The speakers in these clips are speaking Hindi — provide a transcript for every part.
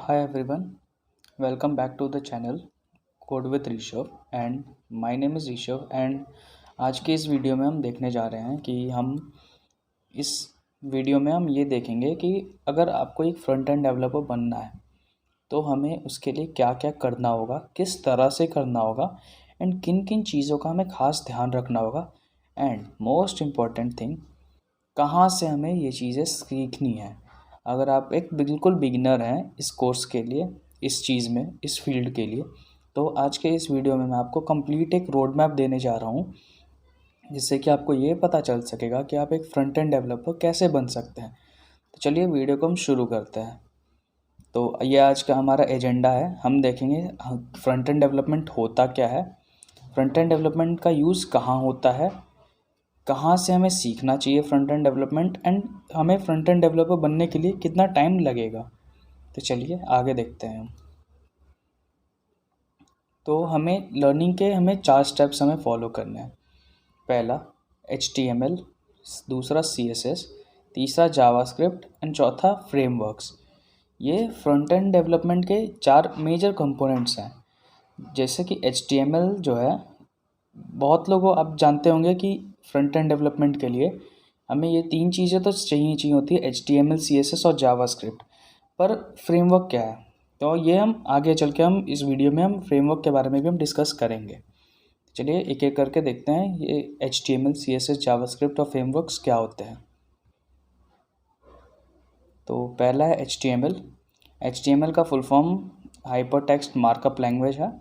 Hi everyone, welcome back to the channel Code with Rishabh and my name is Rishabh and आज के इस वीडियो में हम देखने जा रहे हैं कि हम इस वीडियो में हम ये देखेंगे कि अगर आपको एक फ्रंट एंड डेवलपर बनना है तो हमें उसके लिए क्या क्या करना होगा, किस तरह से करना होगा एंड किन किन चीज़ों का हमें ख़ास ध्यान रखना होगा एंड मोस्ट इम्पॉर्टेंट थिंग कहाँ से हमें ये चीज़ें सीखनी है। अगर आप एक बिल्कुल बिगिनर हैं इस कोर्स के लिए, इस चीज़ में, इस फील्ड के लिए, तो आज के इस वीडियो में मैं आपको कंप्लीट एक रोड मैप देने जा रहा हूँ जिससे कि आपको ये पता चल सकेगा कि आप एक फ्रंट एंड डेवलपर कैसे बन सकते हैं। तो चलिए वीडियो को हम शुरू करते हैं। तो ये आज का हमारा एजेंडा है। हम देखेंगे फ्रंट एंड डेवलपमेंट होता क्या है, फ्रंट एंड डेवलपमेंट का यूज़ कहाँ होता है, कहाँ से हमें सीखना चाहिए फ्रंट एंड डेवलपमेंट एंड हमें फ्रंट एंड डेवलपर बनने के लिए कितना टाइम लगेगा। तो चलिए आगे देखते हैं। तो हमें लर्निंग के हमें 4 स्टेप्स हमें फॉलो करने हैं। पहला HTML, दूसरा CSS, तीसरा जावास्क्रिप्ट एंड चौथा फ्रेमवर्क्स। ये फ्रंट एंड डेवलपमेंट के 4 मेजर कंपोनेंट्स हैं। जैसे कि HTML जो है, बहुत लोगों आप जानते होंगे कि फ्रंट एंड डेवलपमेंट के लिए हमें ये 3 चीज़ें तो चाहिए होती है, HTML, CSS और जावास्क्रिप्ट। पर फ्रेमवर्क क्या है, तो ये हम आगे चल के हम इस वीडियो में हम फ्रेमवर्क के बारे में भी हम डिस्कस करेंगे। चलिए एक एक करके देखते हैं ये HTML, CSS, जावास्क्रिप्ट और फ्रेमवर्क्स क्या होते हैं। तो पहला है HTML। HTML का full form hyper text markup language है।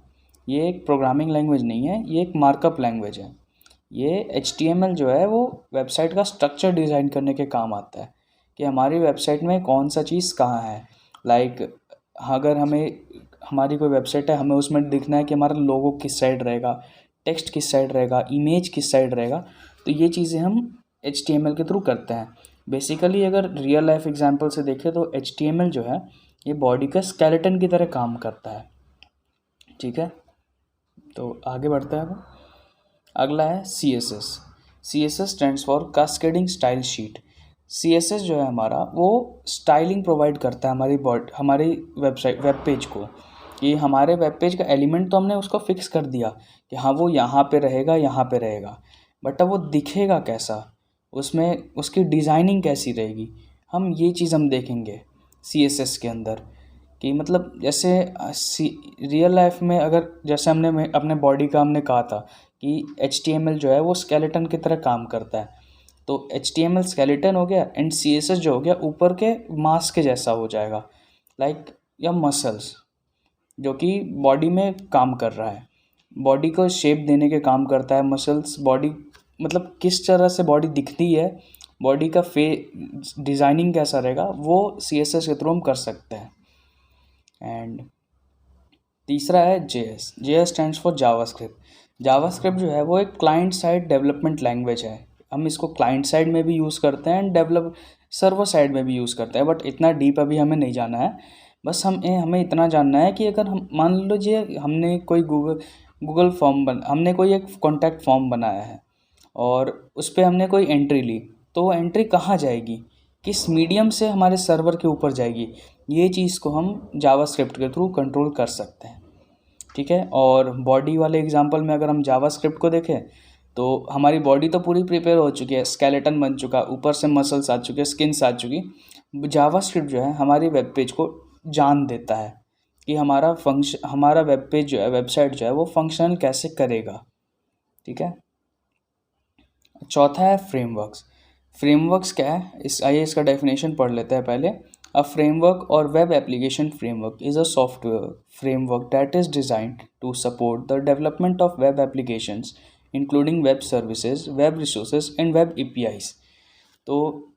ये एक प्रोग्रामिंग लैंग्वेज नहीं है, ये एक मार्कअप लैंग्वेज है। ये HTML जो है वो वेबसाइट का स्ट्रक्चर डिज़ाइन करने के काम आता है कि हमारी वेबसाइट में कौन सा चीज़ कहाँ है। लाइक अगर हमें हमारी कोई वेबसाइट है, हमें उसमें दिखना है कि हमारा लोगो किस साइड रहेगा, टेक्स्ट किस साइड रहेगा, इमेज किस साइड रहेगा। तो ये चीज़ें हम HTML के थ्रू करते हैं। बेसिकली अगर रियल लाइफ एग्जांपल से देखें तो HTML जो है ये बॉडी का स्केलेटन की तरह काम करता है। ठीक है, तो आगे बढ़ता है वो। अगला है CSS। CSS stands for cascading style sheet. CSS जो है हमारा वो स्टाइलिंग प्रोवाइड करता है हमारी वेबसाइट वेब पेज को। कि हमारे वेब पेज का एलिमेंट तो हमने उसको फिक्स कर दिया कि हाँ वो यहाँ पे रहेगा, यहाँ पे रहेगा, बट अब वो दिखेगा कैसा, उसमें उसकी डिज़ाइनिंग कैसी रहेगी, हम ये चीज़ हम देखेंगे CSS के अंदर। कि मतलब जैसे रियल लाइफ में अगर जैसे हमने अपने बॉडी का हमने कहा था कि HTML जो है वो स्केलेटन की तरह काम करता है। तो HTML स्केलेटन हो गया एंड CSS जो हो गया ऊपर के मांस के जैसा हो जाएगा, लाइक या मसल्स जो कि बॉडी में काम कर रहा है, बॉडी को शेप देने के काम करता है। मसल्स बॉडी मतलब किस तरह से बॉडी दिखती है, बॉडी का डिज़ाइनिंग कैसा रहेगा, वो CSS के थ्रू हम कर सकते हैं। एंड तीसरा है JS stands for JavaScript. JavaScript जो है वो एक क्लाइंट साइड डेवलपमेंट लैंग्वेज है। हम इसको क्लाइंट साइड में भी यूज़ करते हैं एंड सर्वर साइड में भी यूज़ करते हैं, बट इतना डीप अभी हमें नहीं जाना है। बस हमें इतना जानना है कि अगर हम मान लीजिए हमने कोई गूगल फॉर्म हमने कोई एक कॉन्टैक्ट फॉर्म बनाया है और उस पर हमने कोई एंट्री ली, तो वो एंट्री कहाँ जाएगी, किस मीडियम से हमारे सर्वर के ऊपर जाएगी, ये चीज़ को हम जावास्क्रिप्ट के थ्रू कंट्रोल कर सकते हैं। ठीक है, और बॉडी वाले एग्जांपल में अगर हम जावास्क्रिप्ट को देखें तो हमारी बॉडी तो पूरी प्रिपेयर हो चुकी है, स्केलेटन बन चुका, ऊपर से मसल्स आ चुके, स्किन्स आ चुकी। जावास्क्रिप्ट जो है हमारी वेब पेज को जान देता है कि हमारा वेब पेज जो है, वेबसाइट जो है वो फंक्शन कैसे करेगा। ठीक है, चौथा है फ्रेमवर्क्स। फ्रेमवर्क्स क्या है, आइए इसका डेफिनेशन पढ़ लेते हैं पहले। अ फ्रेमवर्क और web application framework is a software framework that is designed to support the development of web applications including web services, web resources and web APIs। तो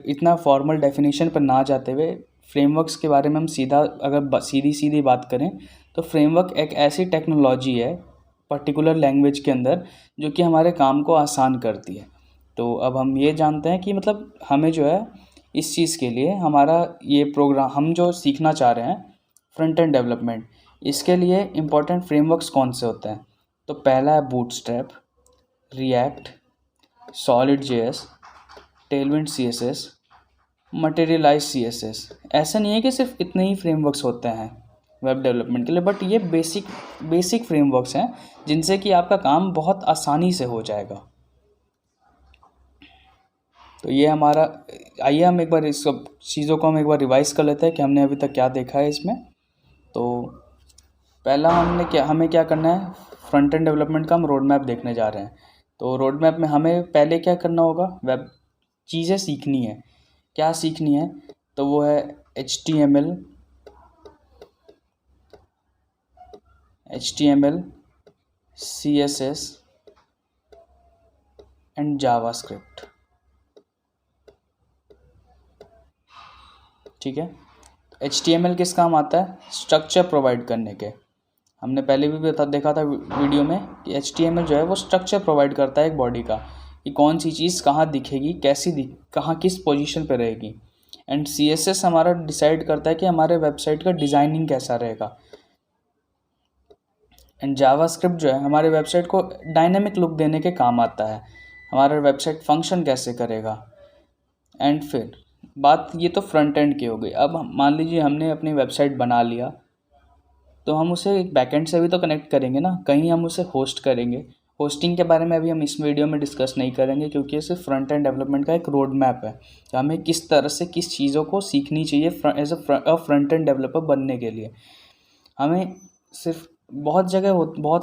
इतना फॉर्मल डेफिनेशन पर ना जाते हुए फ्रेमवर्क्स के बारे में हम सीधी सीधी बात करें तो फ्रेमवर्क एक ऐसी टेक्नोलॉजी है पर्टिकुलर लैंग्वेज के अंदर जो कि हमारे काम को आसान करती है। तो अब हम ये जानते हैं कि मतलब हमें जो है इस चीज़ के लिए हमारा ये प्रोग्राम हम जो सीखना चाह रहे हैं फ्रंट एंड डेवलपमेंट, इसके लिए इम्पोर्टेंट फ्रेमवर्क्स कौन से होते हैं। तो पहला है Bootstrap, React, Solid JS, Tailwind CSS, Materialize CSS। ऐसा नहीं है कि सिर्फ इतने ही फ्रेमवर्क्स होते हैं वेब डेवलपमेंट के लिए, बट ये बेसिक फ्रेमवर्क्स हैं जिनसे कि आपका काम बहुत आसानी से हो जाएगा। तो ये हमारा, आइए हम एक बार इस सब चीज़ों को हम एक बार रिवाइज कर लेते हैं कि हमने अभी तक क्या देखा है इसमें। तो पहला हमें क्या करना है, फ्रंट एंड डेवलपमेंट का हम रोड मैप देखने जा रहे हैं। तो रोड मैप में हमें पहले क्या करना होगा, वेब चीज़ें सीखनी है। क्या सीखनी है, तो वो है HTML, CSS एंड जावास्क्रिप्ट। ठीक है, HTML किस काम आता है, स्ट्रक्चर प्रोवाइड करने के। हमने पहले भी देखा था वीडियो में कि HTML जो है वो स्ट्रक्चर प्रोवाइड करता है एक बॉडी का, कि कौन सी चीज़ कहाँ दिखेगी, कहाँ किस पोजीशन पे रहेगी। एंड CSS हमारा डिसाइड करता है कि हमारे वेबसाइट का डिज़ाइनिंग कैसा रहेगा। एंड जावास्क्रिप्ट जो है हमारे वेबसाइट को डायनेमिक लुक देने के काम आता है, हमारा वेबसाइट फंक्शन कैसे करेगा। एंड फिर बात ये तो फ्रंट एंड की हो गई। अब मान लीजिए हमने अपनी वेबसाइट बना लिया, तो हम उसे एक बैकएंड से भी तो कनेक्ट करेंगे ना, कहीं हम उसे होस्ट करेंगे। होस्टिंग के बारे में अभी हम इस वीडियो में डिस्कस नहीं करेंगे, क्योंकि ये सिर्फ फ्रंट एंड डेवलपमेंट का एक रोड मैप है कि हमें किस तरह से किस चीज़ों को सीखनी चाहिए as a front end developer बनने के लिए। हमें सिर्फ बहुत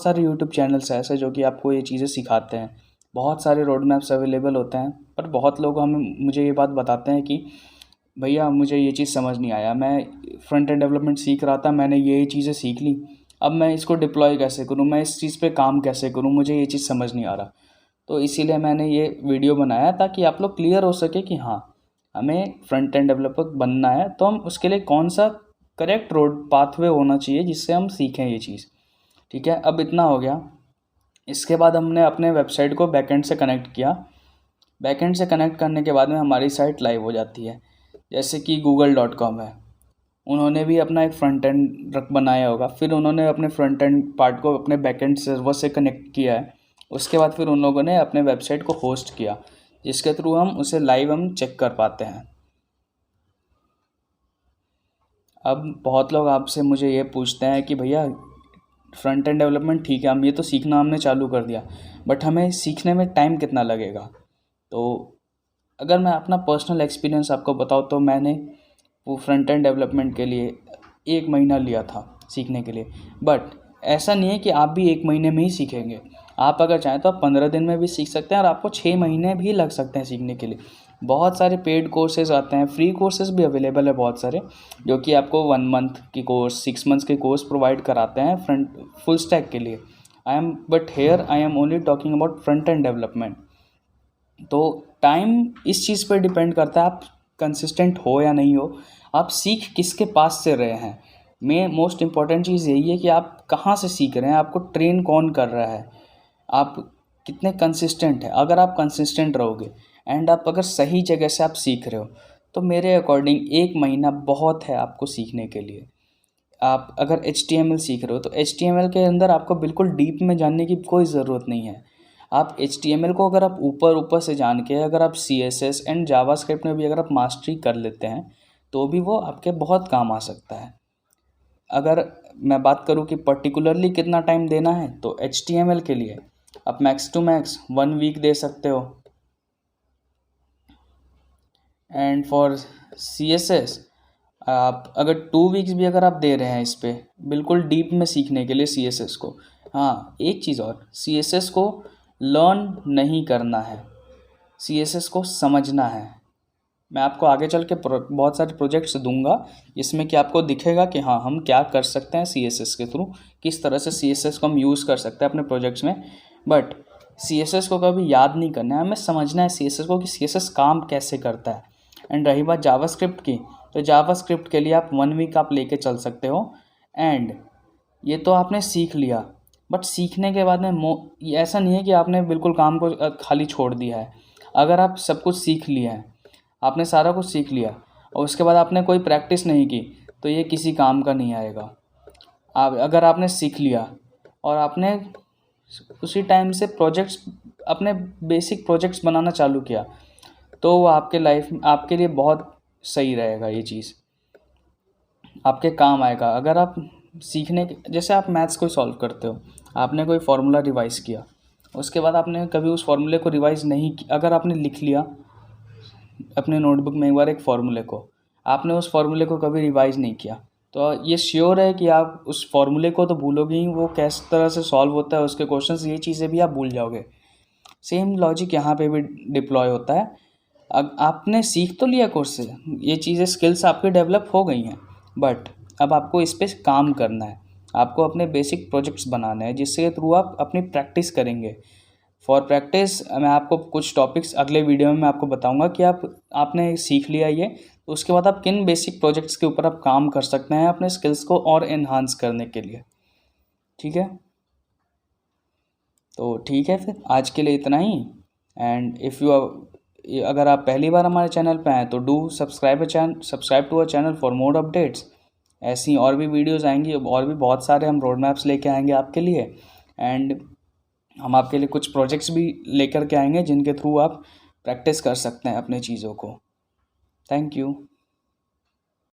सारे यूट्यूब चैनल्स हैं ऐसे जो कि आपको ये चीज़ें सिखाते हैं, बहुत सारे रोड मैप्स अवेलेबल होते हैं। पर बहुत लोग मुझे ये बात बताते हैं कि भैया मुझे ये चीज़ समझ नहीं आया, मैं फ्रंट एंड डेवलपमेंट सीख रहा था, मैंने ये चीज़ें सीख ली, अब मैं इसको डिप्लॉय कैसे करूँ, मैं इस चीज़ पे काम कैसे करूँ, मुझे ये चीज़ समझ नहीं आ रहा। तो इसीलिए मैंने ये वीडियो बनाया ताकि आप लोग क्लियर हो सके कि हाँ, हमें फ्रंट एंड डेवलपर बनना है तो हम उसके लिए कौन सा करेक्ट रोड पाथवे होना चाहिए जिससे हम सीखें ये चीज़। ठीक है, अब इतना हो गया। इसके बाद हमने अपने वेबसाइट को बैकएंड से कनेक्ट किया। बैकएंड से कनेक्ट करने के बाद में हमारी साइट लाइव हो जाती है। जैसे कि google.com है, उन्होंने भी अपना एक फ्रंट एंड बनाया होगा, फिर उन्होंने अपने फ्रंट एंड पार्ट को अपने बैकएंड सर्वर से कनेक्ट किया है। उसके बाद फिर उन लोगों ने अपने वेबसाइट को होस्ट किया, जिसके थ्रू हम उसे लाइव चेक कर पाते हैं। अब बहुत लोग आपसे मुझे ये पूछते हैं कि भैया फ्रंट एंड डेवलपमेंट ठीक है, हम ये तो सीखना हमने चालू कर दिया, बट हमें सीखने में टाइम कितना लगेगा। तो अगर मैं अपना पर्सनल एक्सपीरियंस आपको बताऊँ तो मैंने वो फ्रंट एंड डेवलपमेंट के लिए 1 महीना लिया था सीखने के लिए। बट ऐसा नहीं है कि आप भी 1 महीने में ही सीखेंगे। आप अगर चाहें तो आप 15 दिन में भी सीख सकते हैं, और आपको 6 महीने भी लग सकते हैं सीखने के लिए। बहुत सारे पेड कोर्सेज आते हैं, फ्री कोर्सेज भी अवेलेबल है बहुत सारे, जो कि आपको 1 मंथ की कोर्स, 6 मंथ्स के कोर्स प्रोवाइड कराते हैं फ्रंट फुल स्टैक के लिए। I am only talking about front end development. तो टाइम इस चीज़ पर डिपेंड करता है आप कंसिस्टेंट हो या नहीं हो, आप सीख किसके पास से रहे हैं। मोस्ट इम्पॉर्टेंट चीज़ यही है कि आप कहाँ से सीख रहे हैं, आपको ट्रेन कौन कर रहा है, आप कितने कंसिस्टेंट हैं। अगर आप कंसिस्टेंट रहोगे एंड आप अगर सही जगह से आप सीख रहे हो, तो मेरे अकॉर्डिंग 1 महीना बहुत है आपको सीखने के लिए। आप अगर HTML सीख रहे हो तो HTML के अंदर आपको बिल्कुल डीप में जानने की कोई ज़रूरत नहीं है। आप HTML को अगर आप ऊपर ऊपर से जान के, अगर आप CSS एंड जावास्क्रिप्ट में भी अगर आप मास्टरी कर लेते हैं, तो भी वो आपके बहुत काम आ सकता है। अगर मैं बात करूँ कि पर्टिकुलरली कितना टाइम देना है, तो HTML के लिए आप मैक्स टू मैक्स 1 वीक दे सकते हो। एंड फॉर CSS आप अगर 2 वीक्स भी अगर आप दे रहे हैं इस पर बिल्कुल डीप में सीखने के लिए CSS को। हाँ, एक चीज़ और, CSS को लर्न नहीं करना है, CSS को समझना है। मैं आपको आगे चल के बहुत सारे प्रोजेक्ट्स दूंगा जिसमें कि आपको दिखेगा कि हाँ, हम क्या कर सकते हैं CSS के थ्रू, किस तरह से CSS को हम यूज़ कर सकते हैं अपने प्रोजेक्ट्स में। बट CSS को कभी याद नहीं करना है, हमें समझना है CSS को कि CSS काम कैसे करता है। एंड रही बात जावास्क्रिप्ट की, तो जावास्क्रिप्ट के लिए आप 1 वीक आप लेके चल सकते हो। एंड ये तो आपने सीख लिया, बट सीखने के बाद में ये ऐसा नहीं है कि आपने बिल्कुल काम को खाली छोड़ दिया है। अगर आप सब कुछ सीख लिया है, आपने सारा कुछ सीख लिया, और उसके बाद आपने कोई प्रैक्टिस नहीं की, तो ये किसी काम का नहीं आएगा। अगर आपने सीख लिया और आपने उसी टाइम से अपने बेसिक प्रोजेक्ट्स बनाना चालू किया, तो वो आपके लिए बहुत सही रहेगा ये चीज़, आपके काम आएगा। अगर आप सीखने जैसे आप मैथ्स को सॉल्व करते हो, आपने कोई फार्मूला रिवाइज किया, उसके बाद आपने कभी उस फार्मूले को रिवाइज नहीं अगर आपने लिख लिया अपने नोटबुक में एक बार एक फार्मूले को, आपने उस फार्मूले को कभी रिवाइज नहीं किया, तो ये श्योर है कि आप उस फार्मूले को तो भूलोगे ही, वो किस तरह से सॉल्व होता है उसके क्वेश्चंस, ये चीज़ें भी आप भूल जाओगे। सेम लॉजिक यहाँ पे भी डिप्लॉय होता है। अब आपने सीख तो लिया कोर्स से, ये चीज़ें स्किल्स आपकी डेवलप हो गई हैं, बट अब आपको इस पे काम करना है, आपको अपने बेसिक प्रोजेक्ट्स बनाने हैं जिसके थ्रू आप अपनी प्रैक्टिस करेंगे। फॉर प्रैक्टिस मैं आपको कुछ टॉपिक्स अगले वीडियो में मैं आपको बताऊंगा कि आपने सीख लिया ये, तो उसके बाद आप किन बेसिक प्रोजेक्ट्स के ऊपर आप काम कर सकते हैं अपने स्किल्स को और एनहांस करने के लिए। ठीक है, तो ठीक है फिर आज के लिए इतना ही। एंड इफ़ यू अगर आप पहली बार हमारे चैनल पे आए तो do subscribe to our channel for more updates. ऐसी और भी वीडियोस आएंगी, और भी बहुत सारे हम रोड मैप्स लेके आएंगे आपके लिए, एंड हम आपके लिए कुछ प्रोजेक्ट्स भी लेकर के आएंगे जिनके थ्रू आप प्रैक्टिस कर सकते हैं अपने चीज़ों को। Thank you.